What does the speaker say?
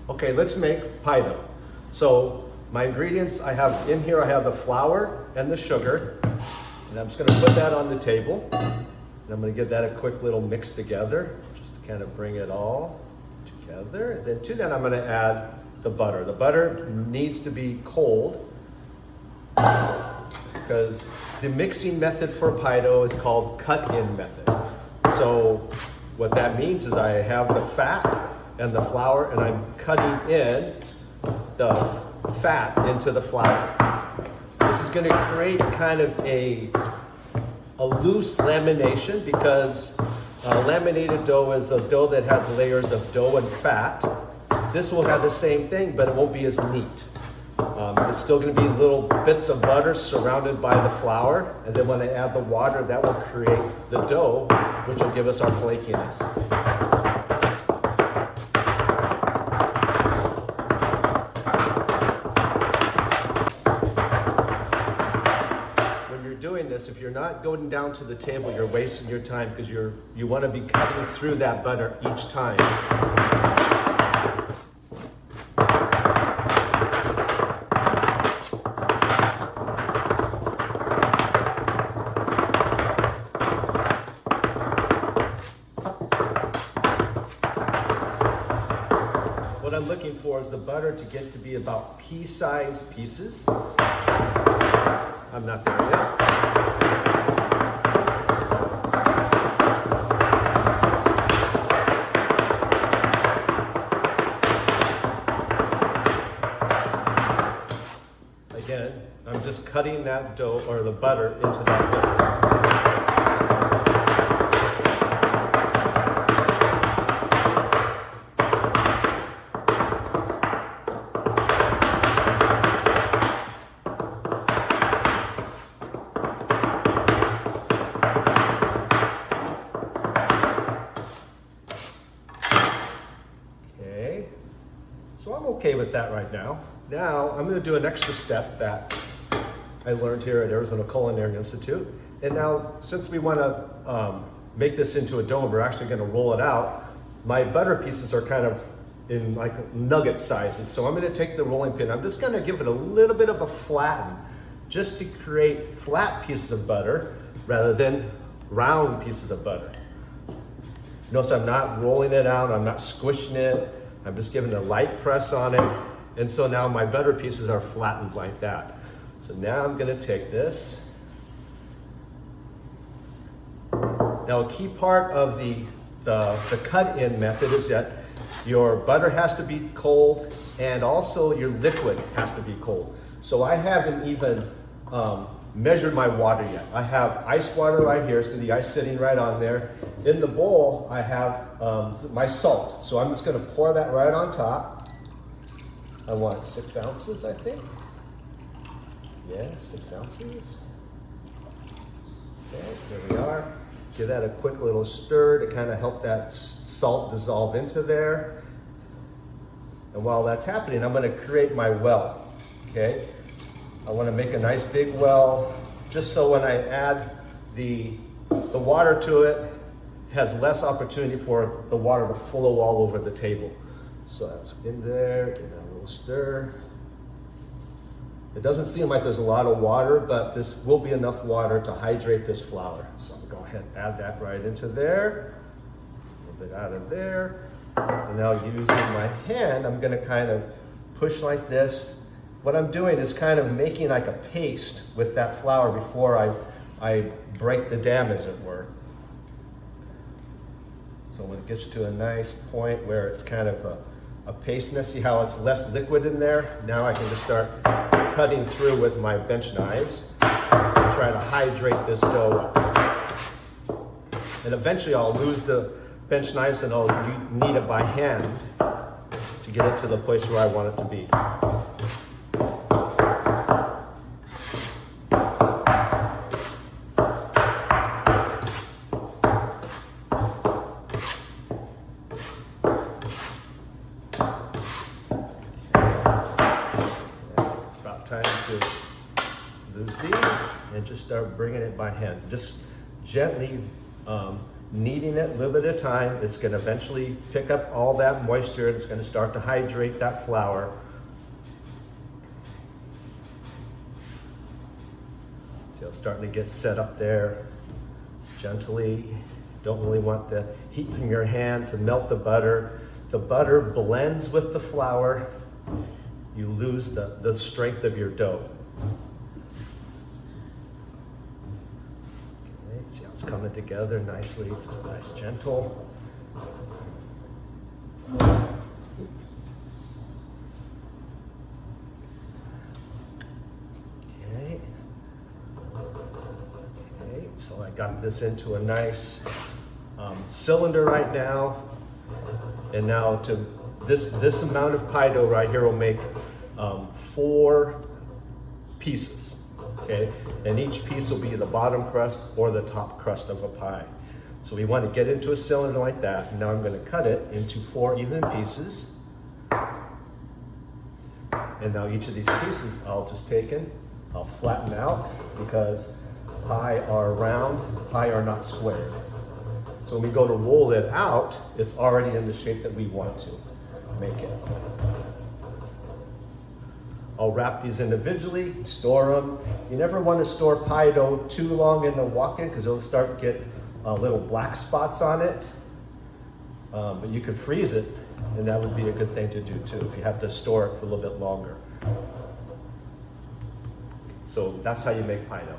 Okay, let's make pie dough. So my ingredients I have in here, I have the flour and the sugar, and I'm just gonna put that on the table. And I'm gonna give that a quick little mix together, just to kind of bring it all together. And then to that, I'm gonna add the butter. The butter needs to be cold because the mixing method for pie dough is called cut-in method. So what that means is I have the fat and the flour, and I'm cutting in the fat into the flour. This is going to create kind of a loose lamination because laminated dough is a dough that has layers of dough and fat. This will have the same thing, but it won't be as neat. It's still going to be little bits of butter surrounded by the flour, and then when I add the water, that will create the dough, which will give us our flakiness. When you're doing this, if you're not going down to the table, you're wasting your time because you want to be cutting through that butter each time. What I'm looking for is the butter to get to be about pea-sized pieces. I'm not there yet. Again, I'm just cutting that dough or the butter into that dough. So I'm okay with that right now. Now I'm going to do an extra step that I learned here at Arizona Culinary Institute. And now, since we want to make this into a dough, we're actually going to roll it out. My butter pieces are kind of in like nugget sizes. So I'm going to take the rolling pin. I'm just going to give it a little bit of a flatten, just to create flat pieces of butter rather than round pieces of butter. Notice I'm not rolling it out. I'm not squishing it. I'm just giving a light press on it. And so now my butter pieces are flattened like that. So now I'm gonna take this. Now a key part of the cut-in method is that your butter has to be cold and also your liquid has to be cold. So I haven't even measured my water yet. I have ice water right here, so the ice sitting right on there. In the bowl, I have my salt. So I'm just gonna pour that right on top. I want 6 ounces, I think. Yeah, 6 ounces. Okay, there we are. Give that a quick little stir to kind of help that salt dissolve into there. And while that's happening, I'm gonna create my well, okay? I want to make a nice big well, just so when I add the water to it, has less opportunity for the water to flow all over the table. So that's in there, give that a little stir. It doesn't seem like there's a lot of water, but this will be enough water to hydrate this flour. So I'm gonna go ahead and add that right into there, a little bit out of there. And now using my hand, I'm gonna kind of push like this. What I'm doing is kind of making like a paste with that flour before I break the dam, as it were. So when it gets to a nice point where it's kind of a paste, and see how it's less liquid in there, now I can just start cutting through with my bench knives and try to hydrate this dough up. And eventually I'll lose the bench knives and I'll knead it by hand to get it to the place where I want it to be. Time to lose these and just start bringing it by hand. Just gently kneading it a little bit at a time. It's going to eventually pick up all that moisture. It's going to start to hydrate that flour. See, it's starting to get set up there gently. Don't really want the heat from your hand to melt the butter. The butter blends with the flour. You lose the strength of your dough. Okay, see how it's coming together nicely, just nice, gentle. Okay. Okay, so I got this into a nice cylinder right now. And now to this amount of pie dough right here will make 4 pieces, okay? And each piece will be the bottom crust or the top crust of a pie. So we want to get into a cylinder like that. And now I'm going to cut it into 4 even pieces. And now each of these pieces I'll just take in, I'll flatten out because pie are round, pie are not square. So when we go to roll it out, it's already in the shape that we want to make it. I'll wrap these individually, store them. You never want to store pie dough too long in the walk-in because it'll start to get little black spots on it. But you could freeze it, and that would be a good thing to do too if you have to store it for a little bit longer. So that's how you make pie dough.